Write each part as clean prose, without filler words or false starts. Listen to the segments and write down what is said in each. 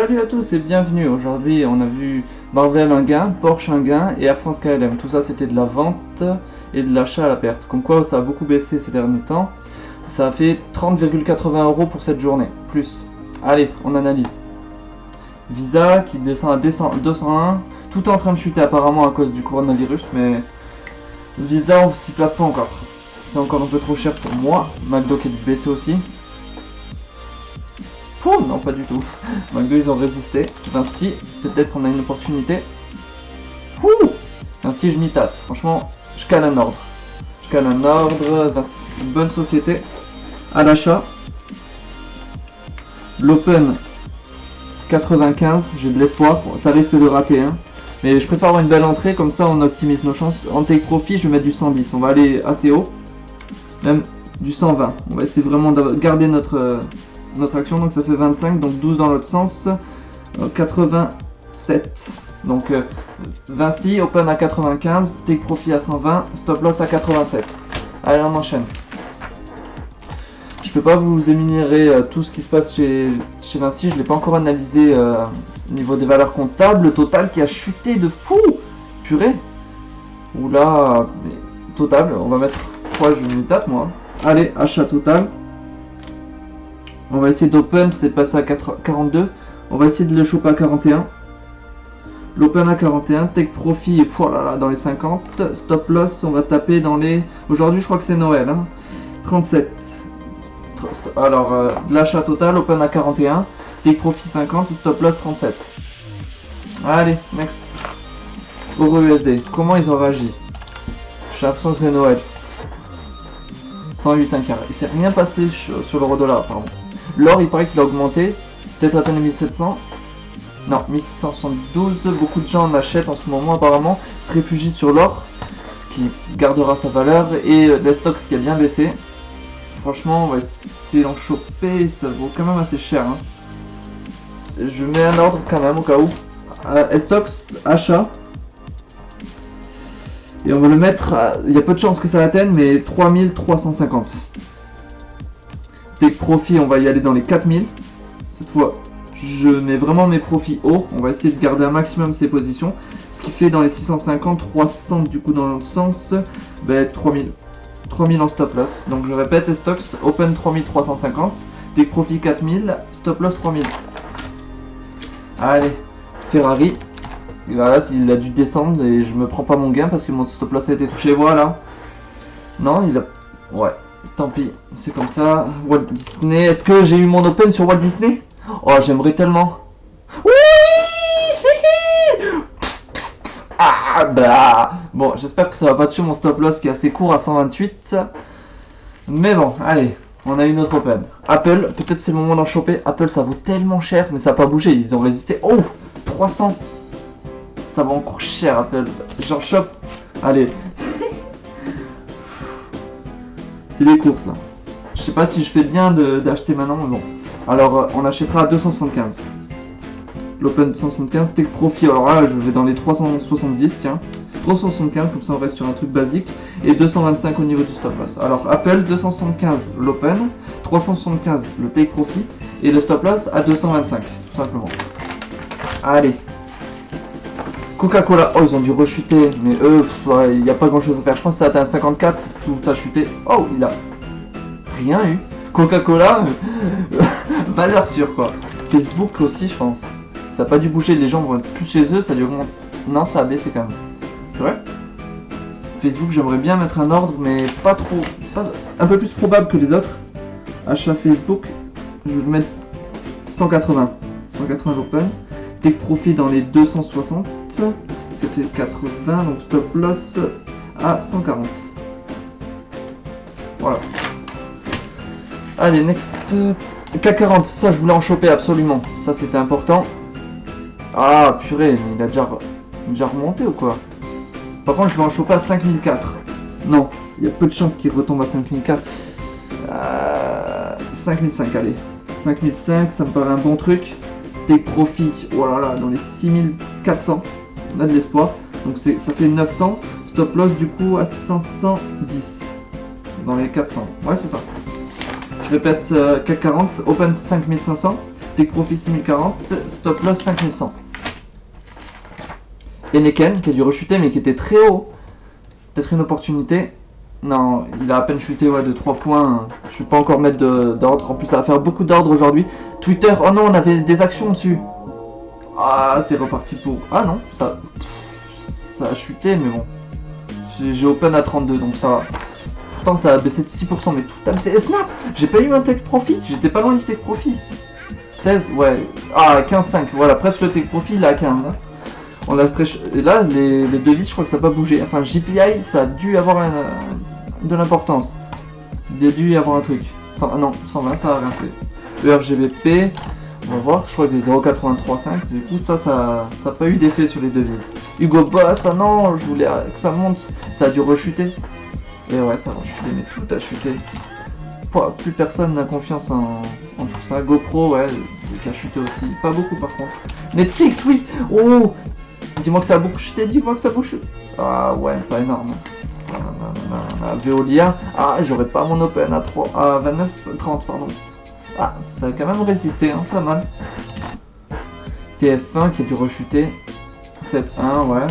Salut à tous et bienvenue. Aujourd'hui on a vu Marvel un gain, Porsche un gain et Air France KLM. Tout ça c'était de la vente et de l'achat à la perte. Comme quoi ça a beaucoup baissé ces derniers temps. Ça a fait 30,80 € pour cette journée. Plus. Allez, on analyse. Visa qui descend à 201. Tout est en train de chuter apparemment à cause du coronavirus. Mais Visa on s'y place pas encore. C'est encore un peu trop cher pour moi. McDo qui est baissé aussi. Oh non, pas du tout. McDo ils ont résisté. Vinci, peut-être qu'on a une opportunité. Ouh, Vinci je m'y tâte. Franchement, je cale un ordre. Vinci c'est une bonne société. À l'achat. L'Open 95, j'ai de l'espoir. Ça risque de rater. Hein. Mais je préfère avoir une belle entrée, comme ça on optimise nos chances. En take profit, je vais mettre du 110. On va aller assez haut. Même du 120. On va essayer vraiment de garder notre action, donc ça fait 25, donc 12 dans l'autre sens, 87, donc Vinci, open à 95, take profit à 120, stop loss à 87. Allez, on enchaîne. Je peux pas vous énumérer tout ce qui se passe chez Vinci, je l'ai pas encore analysé au niveau des valeurs comptables, le total qui a chuté de fou, purée, oula, total, on va mettre, quoi, je m'y tape moi, allez, achat total. On va essayer d'open, c'est passé à 42. On va essayer de le choper à 41. L'open à 41, take profit et oh là là, dans les 50. Stop loss, on va taper dans les... Aujourd'hui, je crois que c'est Noël. Hein. 37. Alors, de l'achat total, open à 41. Take profit 50, stop loss 37. Allez, next. Euro USD. Comment ils ont réagi? J'ai l'impression que c'est Noël. 108,5 carré. Il s'est rien passé sur l'euro dollar, pardon. L'or, il paraît qu'il a augmenté, peut-être atteint les 1700. Non, 1672. Beaucoup de gens en achètent en ce moment, apparemment. Ils se réfugient sur l'or, qui gardera sa valeur. Et les stocks qui a bien baissé. Franchement, on va essayer d'en choper. Ça vaut quand même assez cher. Hein. Je mets un ordre quand même, au cas où. Stocks, achat. Et on va le mettre. Il y a peu de chances que ça l'atteigne, mais 3350. Take profit, on va y aller dans les 4000. Cette fois, je mets vraiment mes profits hauts. On va essayer de garder un maximum ces positions. Ce qui fait dans les 650, 300 du coup dans l'autre sens, ben 3000. 3000 en stop loss. Donc je répète, stocks, open 3350, take profit 4000, stop loss 3000. Allez, Ferrari. Voilà, il a dû descendre et je me prends pas mon gain parce que mon stop loss a été touché. Voilà. Non, il a... Ouais. Tant pis, c'est comme ça. Walt Disney, est-ce que j'ai eu mon open sur Walt Disney? Oh, j'aimerais tellement. Oui. Ah bah. Bon, j'espère que ça va pas tuer mon stop loss qui est assez court à 128. Mais bon, allez, on a une autre open. Apple, peut-être c'est le moment d'en choper. Apple, ça vaut tellement cher, mais ça n'a pas bougé. Ils ont résisté. Oh, 300. Ça va encore cher, Apple. J'en chope. Allez. C'est les courses là. Je sais pas si je fais bien d'acheter maintenant, mais bon. Alors on achètera à 275. L'open 275, take profit. Alors là je vais dans les 370, tiens. 375, comme ça on reste sur un truc basique. Et 225 au niveau du stop loss. Alors Apple 275 l'open, 375 le take profit et le stop loss à 225, tout simplement. Allez. Coca-Cola, oh ils ont dû rechuter, mais eux, il n'y a pas grand chose à faire. Je pense que ça a atteint 54, tout a chuté. Oh, il a rien eu. Coca-Cola, valeur sûre quoi. Facebook aussi, je pense. Ça n'a pas dû bouger, les gens vont être plus chez eux, ça a dû augmenter. Non, ça a baissé quand même. C'est vrai. Facebook, j'aimerais bien mettre un ordre, mais pas trop. Un peu plus probable que les autres. Achat Facebook, je vais le mettre 180. 180 l'open. Take profit dans les 260, c'était 80, donc stop loss à 140. Voilà. Allez, next. CAC 40, ça je voulais en choper absolument. Ça c'était important. Ah purée, mais il a déjà remonté ou quoi? Par contre, je vais en choper à 5004. Non, il y a peu de chances qu'il retombe à 5004. 5005, allez. 5005, ça me paraît un bon truc. Take profit, oh là là, dans les 6400, on a de l'espoir, donc ça fait 900, stop loss du coup à 510, dans les 400, ouais c'est ça. Je répète, CAC 40, open 5500, Take Profit 6040, Stop Loss 5100. Enneken qui a dû rechuter mais qui était très haut. Peut-être une opportunité. Non, il a à peine chuté ouais, de 3 points. Je ne vais pas encore mettre d'ordre. En plus, ça va faire beaucoup d'ordre aujourd'hui. Twitter, oh non, on avait des actions dessus. Ah, c'est reparti pour... Ah non, ça a chuté, mais bon. J'ai open à 32, donc ça va. Pourtant, ça a baissé de 6%, mais tout a baissé. Et snap, j'ai pas eu un take profit. J'étais pas loin du take profit. 16, ouais. Ah, 15,5. Voilà, presque le take profit, il est à 15. Hein. On a et là, les devises, je crois que ça n'a pas bougé. Enfin, JPI, ça a dû avoir de l'importance. Il a dû y avoir un truc. Non, 120, ça a rien fait. ERGBP, on va voir. Je crois que les 0,835, du coup, ça n'a pas eu d'effet sur les devises. Hugo Boss, ah non, je voulais que ça monte. Ça a dû rechuter. Et ouais, ça a rechuté, mais tout a chuté. Plus personne n'a confiance en tout ça. GoPro, ouais, qui a chuté aussi. Pas beaucoup, par contre. Netflix, oui. Oh, dis-moi que ça a beaucoup chuté, dis-moi que ça a beaucoup chuté. Ah ouais, pas énorme. Veolia, ah j'aurais pas mon open à 29,30 pardon. Ah ça a quand même résisté, hein, pas mal. TF1 qui a dû rechuter. 7,1 ouais.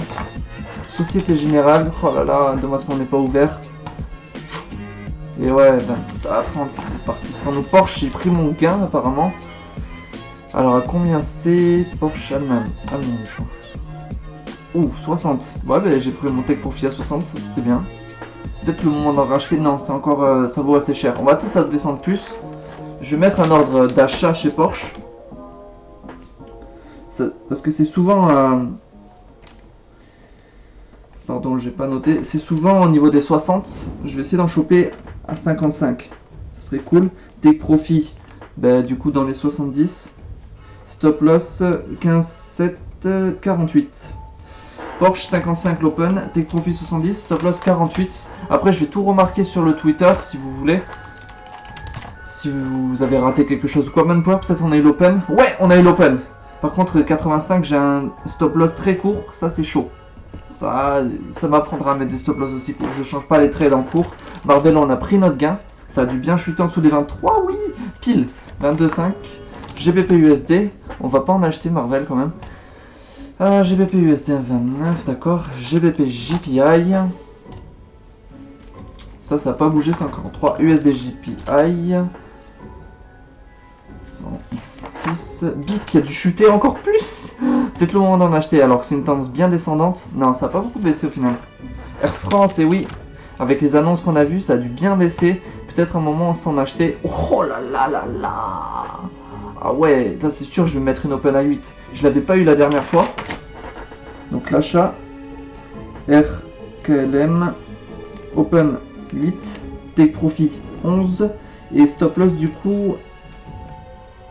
Société Générale, oh là là, dommage qu'on n'est pas ouvert. Et ouais, 30 c'est parti sans nous. Porsche, j'ai pris mon gain apparemment. Alors à combien c'est Porsche Allemagne, je crois. Ouh, 60. Ouais, bah, j'ai pris mon take profit à 60, ça c'était bien. Peut-être le moment d'en racheter. Non, c'est encore, ça vaut assez cher. On va attendre ça descendre plus. Je vais mettre un ordre d'achat chez Porsche. Parce que c'est souvent... Pardon, j'ai pas noté. C'est souvent au niveau des 60. Je vais essayer d'en choper à 55. Ce serait cool. Take profit, bah, du coup dans les 70. Stop loss 15,7, 48. Porsche 55 l'open, take profit 70, stop loss 48. Après je vais tout remarquer sur le Twitter si vous voulez. Si vous avez raté quelque chose ou quoi. Manpower, peut-être on a eu l'open. Ouais, on a eu l'open. Par contre 85 j'ai un stop loss très court, ça c'est chaud. Ça m'apprendra à mettre des stop loss aussi pour que je change pas les trades en cours. Marvel on a pris notre gain. Ça a dû bien chuter en dessous des 23, oui, pile. 22,5. GBP USD, on va pas en acheter Marvel quand même. GBP USD 29, d'accord. GBP JPI. Ça n'a pas bougé, 143. USD JPI. 106. BIC qui a dû chuter encore plus. Peut-être le moment d'en acheter alors que c'est une tendance bien descendante. Non, ça n'a pas beaucoup baissé au final. Air France, et oui, avec les annonces qu'on a vues, ça a dû bien baisser. Peut-être un moment s'en acheter. Oh là là là là. Ah ouais, là c'est sûr je vais mettre une open à 8. Je l'avais pas eu la dernière fois. Donc l'achat RKLM open 8, take profit 11 et stop loss du coup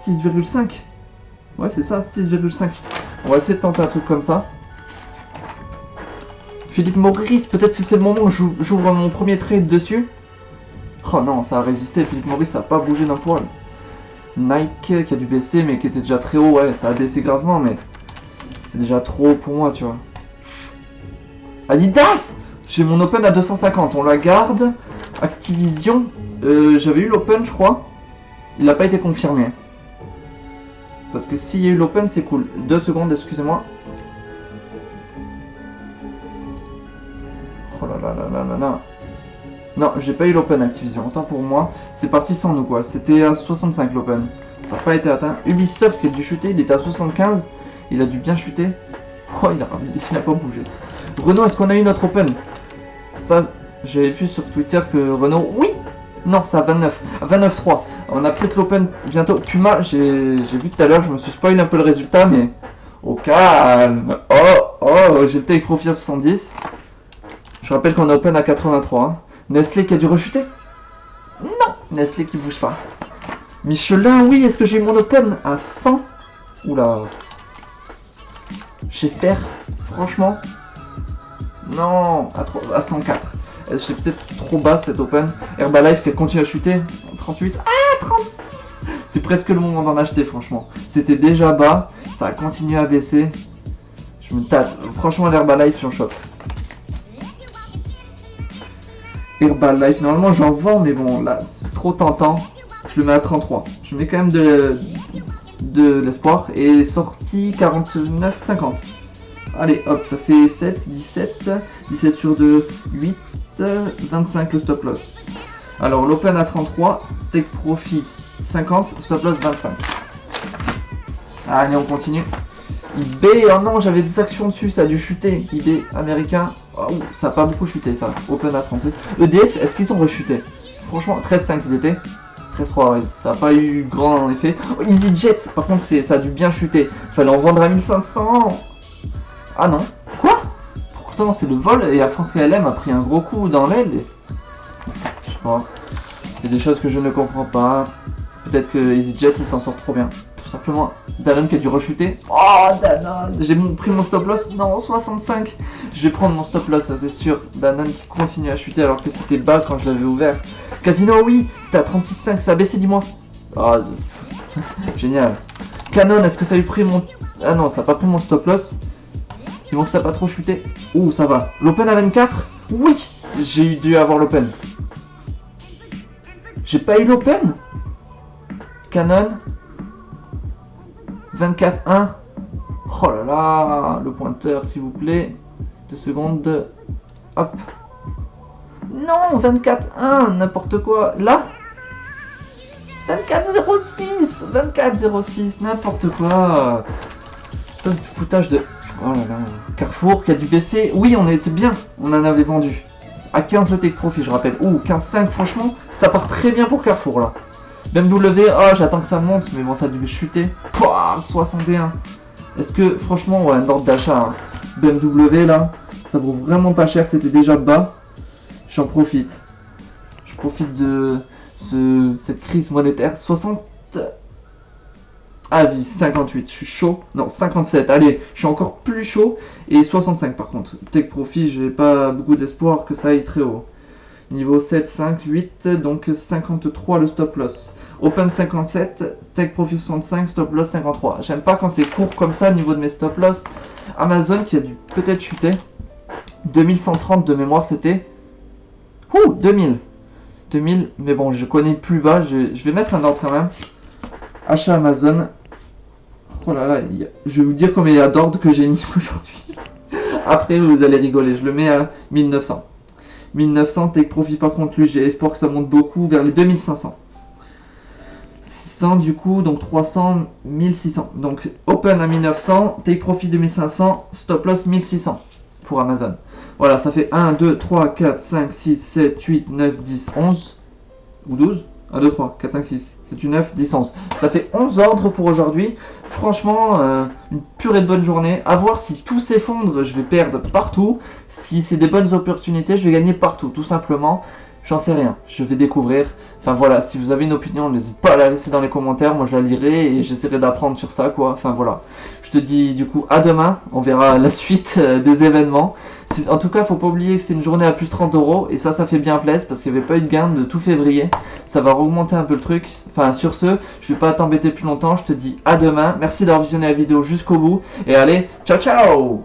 6,5. Ouais c'est ça, 6,5. On va essayer de tenter un truc comme ça. Philippe Maurice, peut-être que c'est le moment où j'ouvre mon premier trade dessus. Oh non, ça a résisté, Philippe Maurice, ça n'a pas bougé d'un poil. Nike qui a dû baisser mais qui était déjà très haut, ouais ça a baissé gravement mais c'est déjà trop haut pour moi tu vois. Adidas, j'ai mon open à 250, on la garde. Activision, j'avais eu l'open je crois, il n'a pas été confirmé. Parce que s'il y a eu l'open c'est cool. 2 secondes, excusez-moi. Oh là là là là là là. Non, j'ai pas eu l'open Activision, autant pour moi. C'est parti sans nous quoi, c'était à 65 l'open. Ça n'a pas été atteint. Ubisoft qui a dû chuter, il était à 75. Il a dû bien chuter. Oh, il a pas bougé. Renault, est-ce qu'on a eu notre open? Ça, j'avais vu sur Twitter que Renault... Oui. Non, c'est à 29. À 29,3. On a peut-être l'open bientôt. Puma, j'ai vu tout à l'heure, je me suis spoilé un peu le résultat, mais... Au calme. Oh, j'ai le take profit à 70. Je rappelle qu'on a open à 83. Hein. Nestlé qui a dû rechuter? Non, Nestlé qui bouge pas. Michelin, oui, est-ce que j'ai eu mon open à 100? Oula. J'espère, franchement. Non, à 104. C'est peut-être trop bas cette open. Herbalife qui a continué à chuter. 38. Ah, 36. C'est presque le moment d'en acheter, franchement. C'était déjà bas. Ça a continué à baisser. Je me tâte. Franchement, l'Herbalife, j'en chope. Herbalife, normalement j'en vends, mais bon, là, c'est trop tentant. Je le mets à 33. Je mets quand même de de l'espoir et sorti 49,50. Allez, hop, ça fait 7, 17, 17 sur 2, 8, 25 le stop loss. Alors l'open à 33, take profit 50, stop loss 25. Allez, on continue. eBay, oh non, j'avais des actions dessus, ça a dû chuter. eBay américain, oh, ça n'a pas beaucoup chuté ça. Open à 36. EDF, est-ce qu'ils ont rechuté? Franchement, 13,5 ils étaient. 13,3, ouais, ça n'a pas eu grand effet. Oh, EasyJet, par contre, ça a dû bien chuter. Fallait en vendre à 1500. Ah non. Quoi? Pourtant, c'est le vol et la France KLM a pris un gros coup dans l'aile. Je sais pas. Il y a des choses que je ne comprends pas. Peut-être que EasyJet, il s'en sort trop bien. Tout simplement. Danone qui a dû rechuter. Oh, Danone! J'ai pris mon stop loss. Non, 65. Je vais prendre mon stop loss, ça c'est sûr. Danone qui continue à chuter alors que c'était bas quand je l'avais ouvert. Casino, oui, c'était à 36,5. Ça a baissé, dis-moi. Oh, génial. Canon, est-ce que ça a eu pris mon... Ah non, ça n'a pas pris mon stop loss. C'est bon que ça n'a pas trop chuté. Ouh, ça va. L'open à 24? Oui! J'ai dû avoir l'open. J'ai pas eu l'open? Canon 24,1. Oh là là, le pointeur s'il vous plaît. 2 secondes. Hop. Non, 24,1, n'importe quoi. Là 24,06. 24,06, n'importe quoi. Ça c'est du foutage de... Oh là là. Carrefour qui a dû baisser. Oui, on était bien. On en avait vendu. À 15 le take profit, je rappelle. Ouh, 15,5, franchement, ça part très bien pour Carrefour là. BMW, oh j'attends que ça monte, mais bon ça a dû chuter. Pouah, 61. Est-ce que franchement, ouais, un ordre d'achat, hein. BMW là, ça vaut vraiment pas cher, c'était déjà bas. J'en profite. Je profite de cette crise monétaire. 60. Vas-y, 58, je suis chaud. Non, 57, allez, je suis encore plus chaud. Et 65 par contre. Take profit, j'ai pas beaucoup d'espoir que ça aille très haut. Niveau 7, 5, 8, donc 53 le stop loss. Open 57, take profit 65, stop loss 53. J'aime pas quand c'est court comme ça au niveau de mes stop loss. Amazon qui a dû peut-être chuter. 2130 de mémoire c'était. Ouh, 2000. 2000, mais bon, je connais plus bas. Je vais mettre un ordre quand même. Achat Amazon. Oh là là, je vais vous dire combien il y a d'ordres que j'ai mis aujourd'hui. Après, vous allez rigoler. Je le mets à 1900. 1900, take profit par contre, lui, j'ai espoir que ça monte beaucoup vers les 2500. 600 du coup, donc 300, 1600. Donc open à 1900, take profit 2500, stop loss 1600 pour Amazon. Voilà, ça fait 1, 2, 3, 4, 5, 6, 7, 8, 9, 10, 11 ou 12. 1, 2, 3, 4, 5, 6, 7, 8, 9, 10, 11. Ça fait 11 ordres pour aujourd'hui. Franchement, une purée de bonne journée. À voir si tout s'effondre, je vais perdre partout. Si c'est des bonnes opportunités, je vais gagner partout, tout simplement. J'en sais rien, je vais découvrir. Enfin voilà, si vous avez une opinion, n'hésitez pas à la laisser dans les commentaires. Moi je la lirai et j'essaierai d'apprendre sur ça quoi. Enfin voilà, je te dis du coup à demain. On verra la suite des événements. En tout cas, faut pas oublier que c'est une journée à plus 30 € et ça fait bien plaisir parce qu'il n'y avait pas eu de gain de tout février. Ça va augmenter un peu le truc. Enfin sur ce, je vais pas t'embêter plus longtemps. Je te dis à demain. Merci d'avoir visionné la vidéo jusqu'au bout et allez, ciao ciao.